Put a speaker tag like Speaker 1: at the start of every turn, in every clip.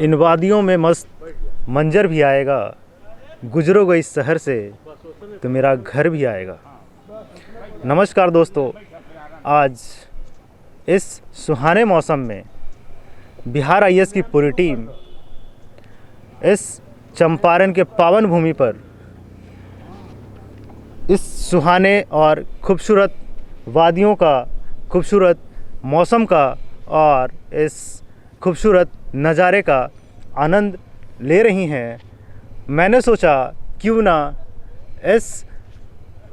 Speaker 1: इन वादियों में मस्त मंजर भी आएगा, गुजरोगे इस शहर से तो मेरा घर भी आएगा। नमस्कार दोस्तों, आज इस सुहाने मौसम में बिहार आईएएस की पूरी टीम इस चंपारण के पावन भूमि पर इस सुहाने और खूबसूरत वादियों का, खूबसूरत मौसम का और इस खूबसूरत नज़ारे का आनंद ले रही हैं। मैंने सोचा क्यों ना इस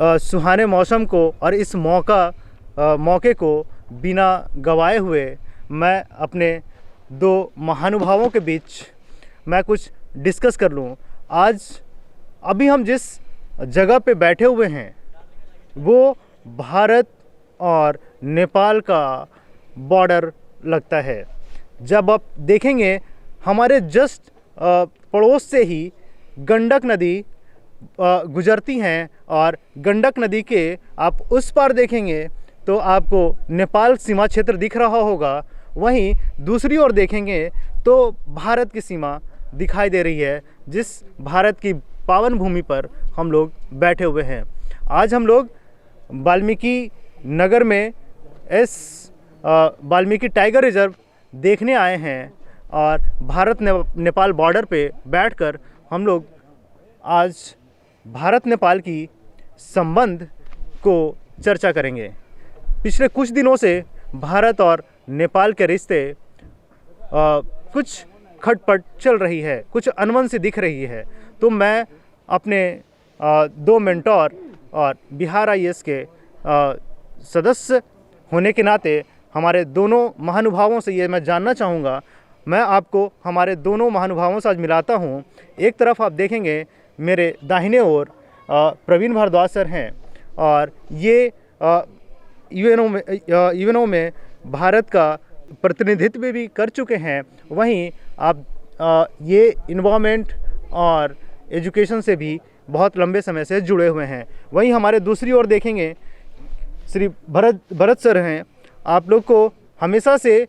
Speaker 1: सुहाने मौसम को और इस मौके को बिना गवाए हुए मैं अपने दो महानुभावों के बीच मैं कुछ डिस्कस कर लूँ। आज अभी हम जिस जगह पे बैठे हुए हैं वो भारत और नेपाल का बॉर्डर लगता है। जब आप देखेंगे हमारे जस्ट पड़ोस से ही गंडक नदी गुजरती हैं और गंडक नदी के आप उस पार देखेंगे तो आपको नेपाल सीमा क्षेत्र दिख रहा होगा, वहीं दूसरी ओर देखेंगे तो भारत की सीमा दिखाई दे रही है, जिस भारत की पावन भूमि पर हम लोग बैठे हुए हैं। आज हम लोग वाल्मीकि नगर में इस वाल्मीकि टाइगर रिजर्व देखने आए हैं और भारत नेपाल बॉर्डर पे बैठकर हम लोग आज भारत नेपाल की संबंध को चर्चा करेंगे। पिछले कुछ दिनों से भारत और नेपाल के रिश्ते कुछ खटपट चल रही है, कुछ अनबन सी दिख रही है। तो मैं अपने दो मेंटोर और बिहार आईएएस के सदस्य होने के नाते हमारे दोनों महानुभावों से ये मैं जानना चाहूँगा। मैं आपको हमारे दोनों महानुभावों से आज मिलाता हूँ। एक तरफ आप देखेंगे मेरे दाहिने ओर प्रवीण भारद्वाज सर हैं और ये यूएनओ में भारत का प्रतिनिधित्व भी कर चुके हैं। वहीं आप ये इन्वायरमेंट और एजुकेशन से भी बहुत लंबे समय से जुड़े हुए हैं। वहीं हमारे दूसरी ओर देखेंगे श्री भरत सर हैं। आप लोग को हमेशा से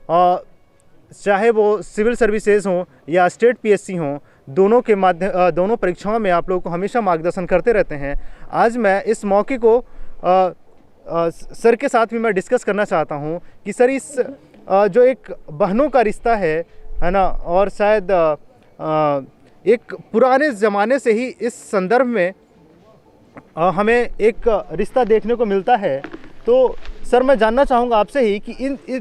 Speaker 1: चाहे वो सिविल सर्विसेज हों या स्टेट पीएससी हों, दोनों परीक्षाओं में आप लोग को हमेशा मार्गदर्शन करते रहते हैं। आज मैं इस मौके को सर के साथ भी मैं डिस्कस करना चाहता हूं कि सर इस जो एक बहनों का रिश्ता है ना, और शायद एक पुराने ज़माने से ही इस संदर्भ में हमें एक रिश्ता देखने को मिलता है। तो सर मैं जानना चाहूँगा आपसे ही कि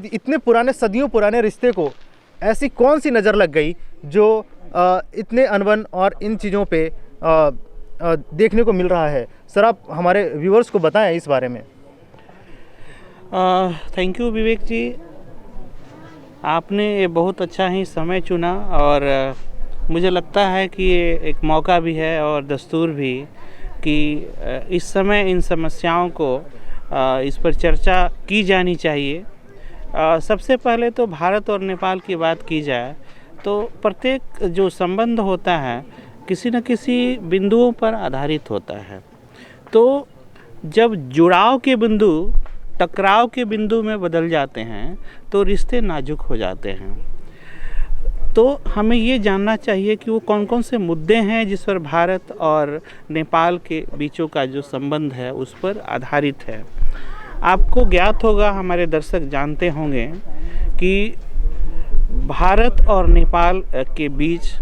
Speaker 1: इतने पुराने, सदियों पुराने रिश्ते को ऐसी कौन सी नज़र लग गई जो इतने अनबन और इन चीज़ों पे देखने को मिल रहा है। सर आप हमारे व्यूअर्स को बताएं इस बारे में।
Speaker 2: थैंक यू विवेक जी, आपने ये बहुत अच्छा ही समय चुना और मुझे लगता है कि ये एक मौका भी है और दस्तूर भी कि इस समय इन समस्याओं को इस पर चर्चा की जानी चाहिए। सबसे पहले तो भारत और नेपाल की बात की जाए तो प्रत्येक जो संबंध होता है किसी न किसी बिंदुओं पर आधारित होता है। तो जब जुड़ाव के बिंदु टकराव के बिंदु में बदल जाते हैं तो रिश्ते नाजुक हो जाते हैं। तो हमें ये जानना चाहिए कि वो कौन कौन से मुद्दे हैं जिस पर भारत और नेपाल के बीचों का जो संबंध है उस पर आधारित है। आपको ज्ञात होगा, हमारे दर्शक जानते होंगे कि भारत और नेपाल के बीच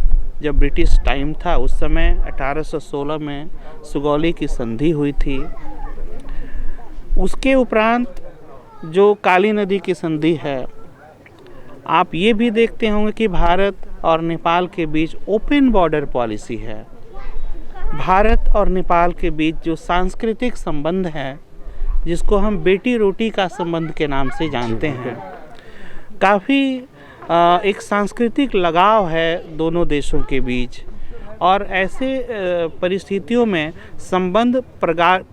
Speaker 2: जब ब्रिटिश टाइम था उस समय 1816 में सुगौली की संधि हुई थी। उसके उपरांत जो काली नदी की संधि है, आप ये भी देखते होंगे कि भारत और नेपाल के बीच ओपन बॉर्डर पॉलिसी है। भारत और नेपाल के बीच जो सांस्कृतिक संबंध है, जिसको हम बेटी रोटी का संबंध के नाम से जानते हैं, काफ़ी एक सांस्कृतिक लगाव है दोनों देशों के बीच। और ऐसे परिस्थितियों में संबंध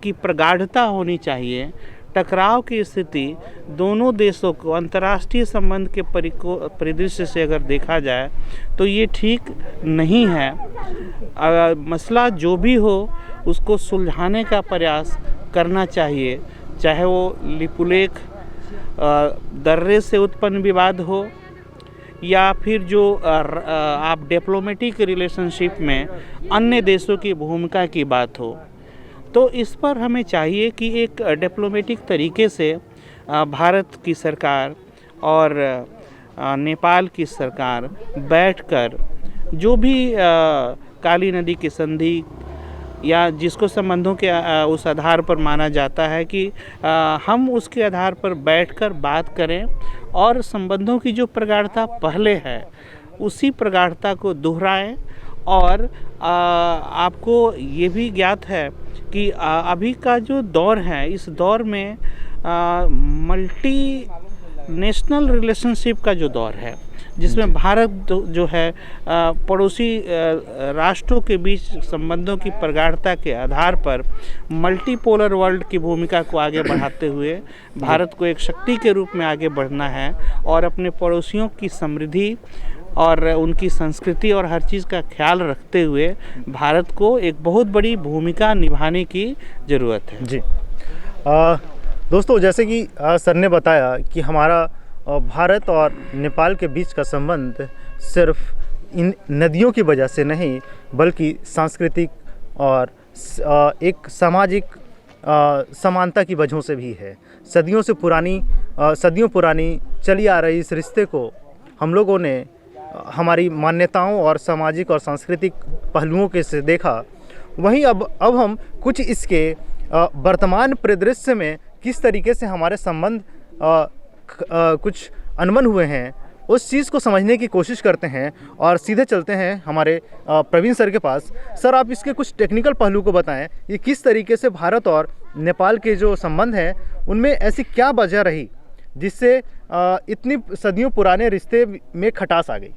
Speaker 2: की प्रगाढ़ता होनी चाहिए। टकराव की स्थिति दोनों देशों को अंतर्राष्ट्रीय संबंध के परिदृश्य से अगर देखा जाए तो ये ठीक नहीं है। मसला जो भी हो उसको सुलझाने का प्रयास करना चाहिए, चाहे वो लिपुलेख दर्रे से उत्पन्न विवाद हो या फिर जो आप डिप्लोमेटिक रिलेशनशिप में अन्य देशों की भूमिका की बात हो, तो इस पर हमें चाहिए कि एक डिप्लोमेटिक तरीके से भारत की सरकार और नेपाल की सरकार बैठकर जो भी काली नदी की संधि या जिसको संबंधों के उस आधार पर माना जाता है कि हम उसके आधार पर बैठकर बात करें और संबंधों की जो प्रगाढ़ता पहले है उसी प्रगाढ़ता को दोहराएं। और आपको ये भी ज्ञात है कि अभी का जो दौर है, इस दौर में मल्टी नेशनल रिलेशनशिप का जो दौर है, जिसमें भारत जो है पड़ोसी राष्ट्रों के बीच संबंधों की प्रगाढ़ता के आधार पर मल्टीपोलर वर्ल्ड की भूमिका को आगे बढ़ाते हुए भारत को एक शक्ति के रूप में आगे बढ़ना है और अपने पड़ोसियों की समृद्धि और उनकी संस्कृति और हर चीज़ का ख्याल रखते हुए भारत को एक बहुत बड़ी भूमिका निभाने की ज़रूरत है।
Speaker 1: जी दोस्तों, जैसे कि सर ने बताया कि हमारा भारत और नेपाल के बीच का संबंध सिर्फ इन नदियों की वजह से नहीं बल्कि सांस्कृतिक और एक सामाजिक समानता की वजहों से भी है। सदियों पुरानी चली आ रही इस रिश्ते को हम लोगों ने हमारी मान्यताओं और सामाजिक और सांस्कृतिक पहलुओं के से देखा। वहीं अब हम कुछ इसके वर्तमान परिदृश्य में किस तरीके से हमारे संबंध कुछ अनबन हुए हैं उस चीज़ को समझने की कोशिश करते हैं और सीधे चलते हैं हमारे प्रवीण सर के पास। सर, आप इसके कुछ टेक्निकल पहलू को बताएं, ये किस तरीके से भारत और नेपाल के जो संबंध हैं उनमें ऐसी क्या वजह रही जिससे इतनी सदियों पुराने रिश्ते में खटास आ गई?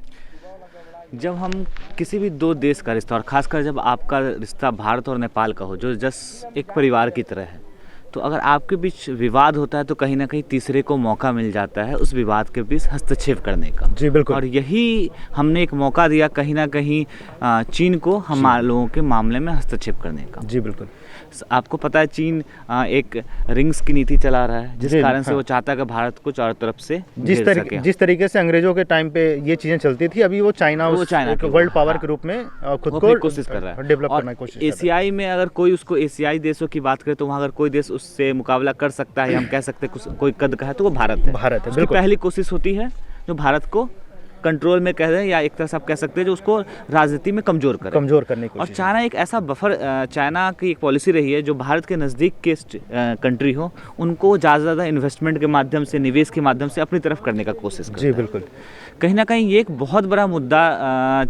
Speaker 3: जब हम किसी भी दो देश का रिश्ता, और ख़ासकर जब आपका रिश्ता भारत और नेपाल का हो जो जस्ट एक परिवार की तरह है, तो अगर आपके बीच विवाद होता है तो कहीं ना कहीं तीसरे को मौका मिल जाता है उस विवाद के बीच हस्तक्षेप करने का।
Speaker 1: जी बिल्कुल।
Speaker 3: और यही हमने एक मौका दिया कहीं ना कहीं चीन को हमारे लोगों के मामले में हस्तक्षेप करने का।
Speaker 1: जी बिल्कुल।
Speaker 3: आपको पता है चीन एक रिंग्स की नीति चला रहा है जिस कारण से वो चाहता है कि भारत को चारों तरफ से
Speaker 1: जिस तरीके से अंग्रेजों के टाइम पे ये चीज़ें चलती थी, अभी वो चाइना वर्ल्ड पावर के रूप में खुद को
Speaker 3: कोशिश कर रहा है,
Speaker 1: डेवलप करने की कोशिश कर रहा है।
Speaker 3: एशियाई में अगर कोई उसको एशियाई देशों की बात करे तो वहाँ अगर कोई देश उससे मुकाबला कर सकता है, हम कह सकते हैं कोई कद का है, तो वो भारत है।
Speaker 1: बिल्कुल।
Speaker 3: पहली कोशिश होती है जो भारत को कंट्रोल में कह रहे हैं या एक तरह से आप कह सकते हैं जो उसको राजनीति में कमज़ोर करने की। और चाइना एक ऐसा बफर, चाइना की एक पॉलिसी रही है जो भारत के नज़दीक के कंट्री हो उनको ज़्यादा से ज़्यादा इन्वेस्टमेंट के माध्यम से, निवेश के माध्यम से अपनी तरफ करने का कोशिश करता है।
Speaker 1: जी बिल्कुल।
Speaker 3: कहीं ना कहीं ये एक बहुत बड़ा मुद्दा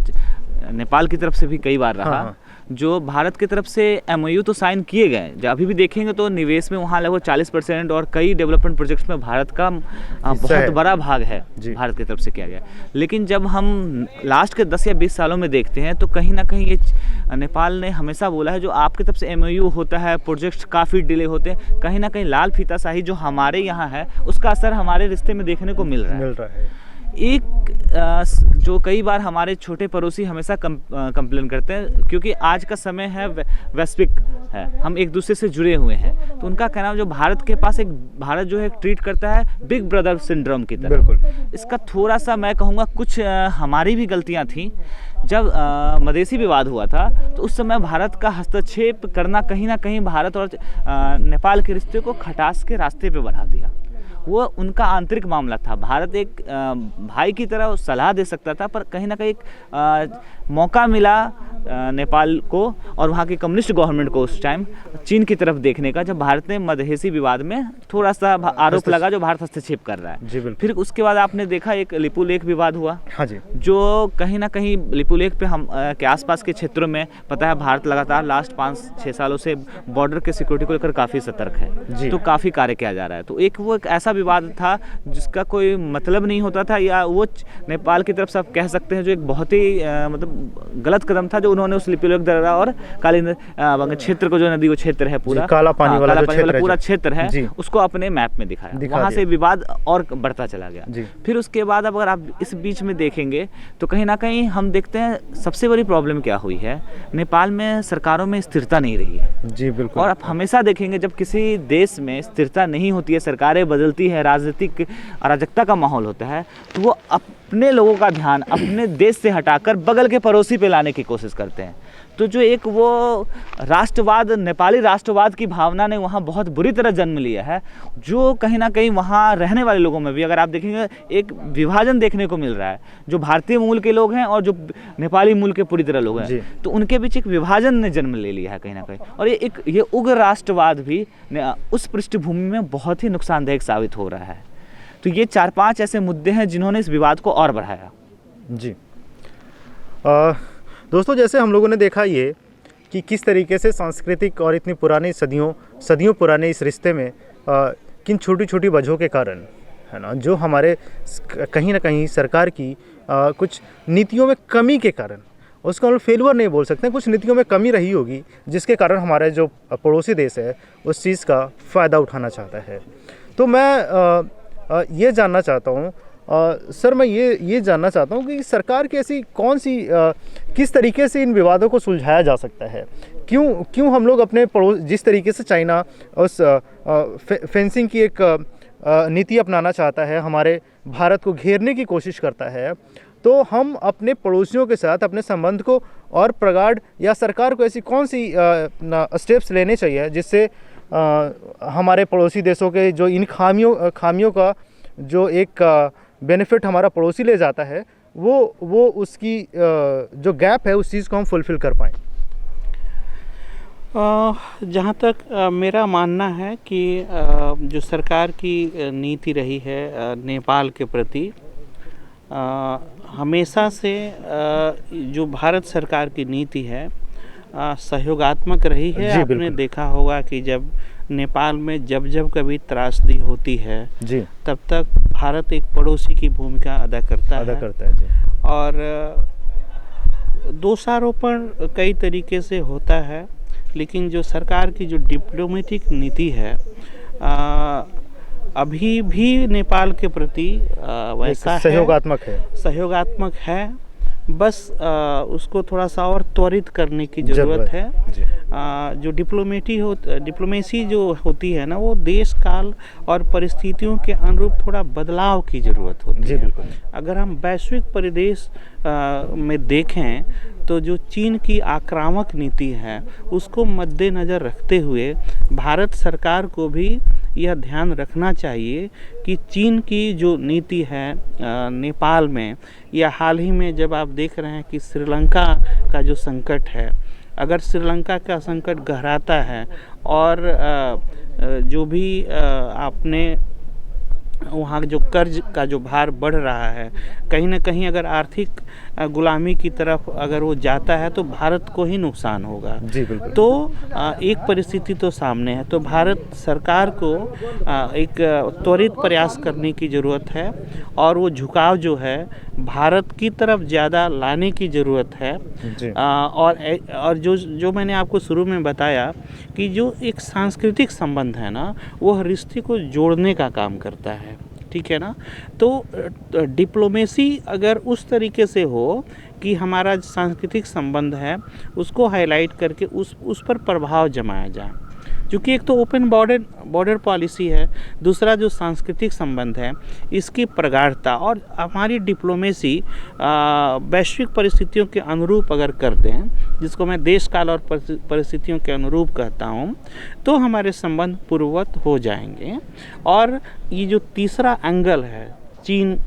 Speaker 3: नेपाल की तरफ से भी कई बार रहा। हाँ। जो भारत की तरफ से MOU तो साइन किए गए, जब अभी भी देखेंगे तो निवेश में वहाँ लगभग 40% और कई डेवलपमेंट प्रोजेक्ट्स में भारत का बहुत बड़ा भाग है भारत की तरफ से किया गया। लेकिन जब हम लास्ट के 10 या 20 सालों में देखते हैं तो कहीं ना कहीं ये नेपाल ने हमेशा बोला है जो आपकी तरफ से MOU होता है, प्रोजेक्ट्स काफ़ी डिले होते हैं, कहीं ना कहीं लाल फीताशाही जो हमारे यहाँ है उसका असर हमारे रिश्ते में देखने को मिल रहा है। एक जो कई बार हमारे छोटे पड़ोसी हमेशा कंप्लेन करते हैं क्योंकि आज का समय है वैश्विक है, हम एक दूसरे से जुड़े हुए हैं, तो उनका कहना जो भारत के पास भारत जो है ट्रीट करता है बिग ब्रदर सिंड्रोम की तरह। बिल्कुल। इसका थोड़ा सा मैं कहूँगा कुछ हमारी भी गलतियाँ थी। जब मधेसी विवाद हुआ था तो उस समय भारत का हस्तक्षेप करना कहीं ना कहीं भारत और नेपाल के रिश्ते को खटास के रास्ते पे बढ़ा दिया। वो उनका आंतरिक मामला था। भारत एक भाई की तरह सलाह दे सकता था, पर कहीं ना कहीं एक मौका मिला नेपाल को और वहाँ की कम्युनिस्ट गवर्नमेंट को उस टाइम चीन की तरफ देखने का, जब भारत ने मधेसी विवाद में थोड़ा सा आरोप लगा जो भारत हस्तक्षेप कर रहा है। जी। फिर उसके बाद आपने देखा एक लिपुलेख विवाद हुआ। हाँ जी। जो कहीं ना कहीं लिपुलेख पे हम के आसपास के क्षेत्रों में पता है भारत लगातार लास्ट 5-6 सालों से बॉर्डर के सिक्योरिटी को लेकर काफ़ी सतर्क है, तो काफ़ी कार्य किया जा रहा है। तो वो एक ऐसा विवाद था जिसका कोई मतलब नहीं होता था, या वो नेपाल की तरफ से आप कह सकते हैं जो एक बहुत ही मतलब गलत कदम था जो उन्होंने उस लिपुलेख दर्रा और काली क्षेत्र को, जो नदी को क्षेत्र है पूरा काला पानी वाला पूरा क्षेत्र है, उसको अपने मैप में दिखाया। वहाँ से विवाद और बढ़ता चला गया। फिर उसके बाद अब अगर आप इस बीच में देखेंगे तो कहीं ना कहीं हम देखते हैं सबसे बड़ी प्रॉब्लम क्या हुई है, नेपाल में सरकारों में स्थिरता नहीं रही है। जी बिल्कुल। और आप हमेशा देखेंगे जब किसी देश में स्थिरता नहीं होती है, सरकारें बदलती है, राजनीतिक अराजकता का माहौल होता है, तो वो अपने लोगों का ध्यान अपने देश से हटाकर बगल के पड़ोसी पे लाने की कोशिश करते हैं। तो जो एक वो राष्ट्रवाद, नेपाली राष्ट्रवाद की भावना ने वहाँ बहुत बुरी तरह जन्म लिया है, जो कहीं ना कहीं वहाँ रहने वाले लोगों में भी अगर आप देखेंगे एक विभाजन देखने को मिल रहा है। जो भारतीय मूल के लोग हैं और जो नेपाली मूल के पूरी तरह लोग हैं, तो उनके बीच एक विभाजन ने जन्म ले लिया है कहीं ना कहीं। और ये उग्र राष्ट्रवाद भी उस पृष्ठभूमि में बहुत ही नुकसानदायक साबित हो रहा है। तो ये 4-5 ऐसे मुद्दे हैं जिन्होंने इस विवाद को और बढ़ाया।
Speaker 1: जी दोस्तों, जैसे हम लोगों ने देखा ये कि किस तरीके से सांस्कृतिक और इतनी पुरानी सदियों पुराने इस रिश्ते में किन छोटी छोटी वजहों के कारण, है ना, जो हमारे कहीं ना कहीं सरकार की कुछ नीतियों में कमी के कारण, उसको हम लोग फेलुअर नहीं बोल सकते, कुछ नीतियों में कमी रही होगी जिसके कारण हमारे जो पड़ोसी देश है उस चीज़ का फ़ायदा उठाना चाहता है। तो मैं ये जानना चाहता हूँ सर, मैं ये जानना चाहता हूँ कि सरकार की ऐसी कौन सी किस तरीके से इन विवादों को सुलझाया जा सकता है। क्यों हम लोग अपने पड़ोस, जिस तरीके से चाइना उस फेंसिंग की एक नीति अपनाना चाहता है, हमारे भारत को घेरने की कोशिश करता है, तो हम अपने पड़ोसियों के साथ अपने संबंध को और प्रगाढ़, या सरकार को ऐसी कौन सी स्टेप्स लेने चाहिए जिससे हमारे पड़ोसी देशों के जो इन खामियों का जो एक बेनिफिट हमारा पड़ोसी ले जाता है, वो उसकी जो गैप है उस चीज़ को हम फुलफ़िल कर पाएँ।
Speaker 2: जहाँ तक मेरा मानना है कि जो सरकार की नीति रही है नेपाल के प्रति, हमेशा से जो भारत सरकार की नीति है सहयोगात्मक रही है। आपने देखा होगा कि जब नेपाल में जब कभी त्रासदी होती है
Speaker 1: जी,
Speaker 2: तब तक भारत एक पड़ोसी की भूमिका अदा करता है जी। और दोषारोपण कई तरीके से होता है, लेकिन जो सरकार की जो डिप्लोमेटिक नीति है अभी भी नेपाल के प्रति वैसा सहयोगात्मक है। बस उसको थोड़ा सा और त्वरित करने की ज़रूरत है। जो डिप्लोमेसी जो होती है ना, वो देश काल और परिस्थितियों के अनुरूप थोड़ा बदलाव की ज़रूरत होती है। अगर हम वैश्विक परिवेश में देखें तो जो चीन की आक्रामक नीति है उसको मद्देनज़र रखते हुए भारत सरकार को भी यह ध्यान रखना चाहिए कि चीन की जो नीति है नेपाल में, या हाल ही में जब आप देख रहे हैं कि श्रीलंका का जो संकट है, अगर श्रीलंका का संकट गहराता है और जो भी आपने वहाँ जो कर्ज का जो भार बढ़ रहा है, कहीं ना कहीं अगर आर्थिक गुलामी की तरफ अगर वो जाता है तो भारत को ही नुकसान होगा जी। बिल्कुल। तो एक परिस्थिति तो सामने है, तो भारत सरकार को एक त्वरित प्रयास करने की ज़रूरत है और वो झुकाव जो है भारत की तरफ ज़्यादा लाने की ज़रूरत है जी। और जो मैंने आपको शुरू में बताया कि जो एक सांस्कृतिक संबंध है ना, वो रिश्ते को जोड़ने का काम करता है, ठीक है ना। तो डिप्लोमेसी अगर उस तरीके से हो कि हमारा सांस्कृतिक संबंध है उसको हाईलाइट करके उस पर प्रभाव जमाया जाए, क्योंकि एक तो ओपन बॉर्डर पॉलिसी है, दूसरा जो सांस्कृतिक संबंध है इसकी प्रगाढ़ता, और हमारी डिप्लोमेसी वैश्विक परिस्थितियों के अनुरूप अगर कर दें, जिसको मैं देश काल और परिस्थितियों के अनुरूप कहता हूँ, तो हमारे संबंध पूर्ववत हो जाएंगे। और ये जो तीसरा एंगल है चीन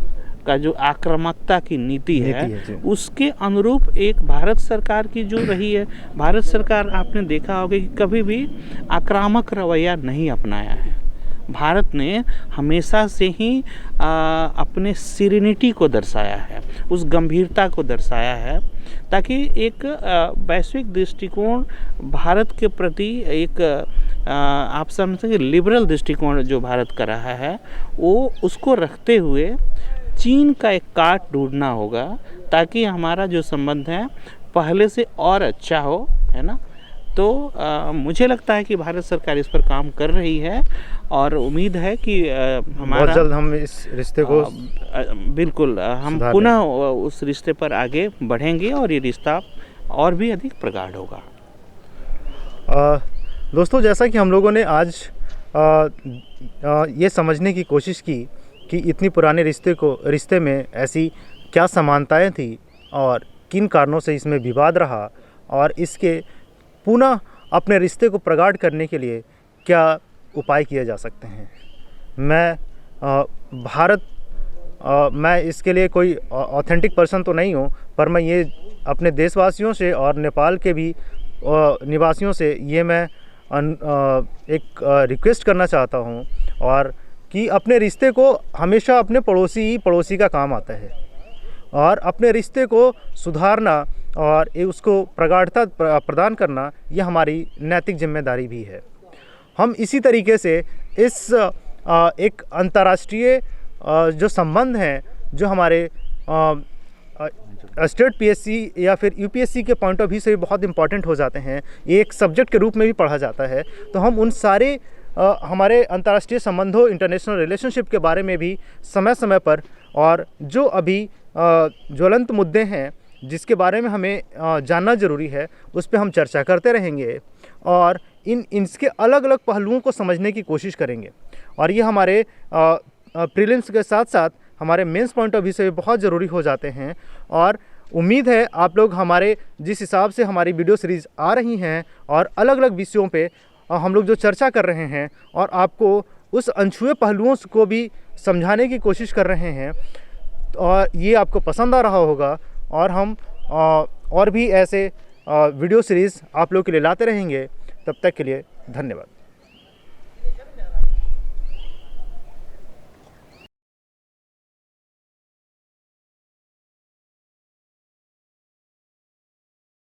Speaker 2: का जो आक्रामकता की नीति है उसके अनुरूप एक भारत सरकार की जो रही है, भारत सरकार आपने देखा होगा कि कभी भी आक्रामक रवैया नहीं अपनाया है। भारत ने हमेशा से ही अपने सीरेनिटी को दर्शाया है, उस गंभीरता को दर्शाया है, ताकि एक वैश्विक दृष्टिकोण भारत के प्रति एक आप समझेंगे लिबरल दृष्टिकोण जो भारत का रहा है, वो उसको रखते हुए चीन का एक काट ढूंढना होगा ताकि हमारा जो संबंध है पहले से और अच्छा हो, है ना। तो मुझे लगता है कि भारत सरकार इस पर काम कर रही है और उम्मीद है कि हमारा
Speaker 1: बहुत जल्द हम इस रिश्ते को
Speaker 2: बिल्कुल हम पुनः उस रिश्ते पर आगे बढ़ेंगे और ये रिश्ता और भी अधिक प्रगाढ़ होगा।
Speaker 1: दोस्तों, जैसा कि हम लोगों ने आज ये समझने की कोशिश की कि इतनी पुराने रिश्ते में ऐसी क्या समानताएं थी और किन कारणों से इसमें विवाद रहा, और इसके पुनः अपने रिश्ते को प्रगाढ़ करने के लिए क्या उपाय किए जा सकते हैं। मैं इसके लिए कोई ऑथेंटिक पर्सन तो नहीं हूँ, पर मैं ये अपने देशवासियों से और नेपाल के भी निवासियों से ये मैं एक रिक्वेस्ट करना चाहता हूँ, और कि अपने रिश्ते को हमेशा अपने पड़ोसी का काम आता है, और अपने रिश्ते को सुधारना और उसको प्रगाढ़ता प्रदान करना ये हमारी नैतिक जिम्मेदारी भी है। हम इसी तरीके से इस एक अंतर्राष्ट्रीय जो संबंध हैं, जो हमारे स्टेट पीएससी या फिर यूपीएससी के पॉइंट ऑफ व्यू से भी बहुत इंपॉर्टेंट हो जाते हैं, ये एक सब्जेक्ट के रूप में भी पढ़ा जाता है, तो हम उन सारे हमारे अंतर्राष्ट्रीय संबंधों, इंटरनेशनल रिलेशनशिप के बारे में भी समय समय पर, और जो अभी ज्वलंत मुद्दे हैं जिसके बारे में हमें जानना ज़रूरी है, उस पर हम चर्चा करते रहेंगे और इसके अलग अलग पहलुओं को समझने की कोशिश करेंगे। और ये हमारे प्रीलिम्स के साथ साथ हमारे मेंस पॉइंट ऑफ व्यू से भी बहुत ज़रूरी हो जाते हैं। और उम्मीद है आप लोग हमारे जिस हिसाब से हमारी वीडियो सीरीज़ आ रही हैं और अलग अलग विषयों पे हम लोग जो चर्चा कर रहे हैं और आपको उस अनछुए पहलुओं को भी समझाने की कोशिश कर रहे हैं, और ये आपको पसंद आ रहा होगा, और हम और भी ऐसे वीडियो सीरीज़ आप लोग के लिए लाते रहेंगे। तब तक के लिए धन्यवाद।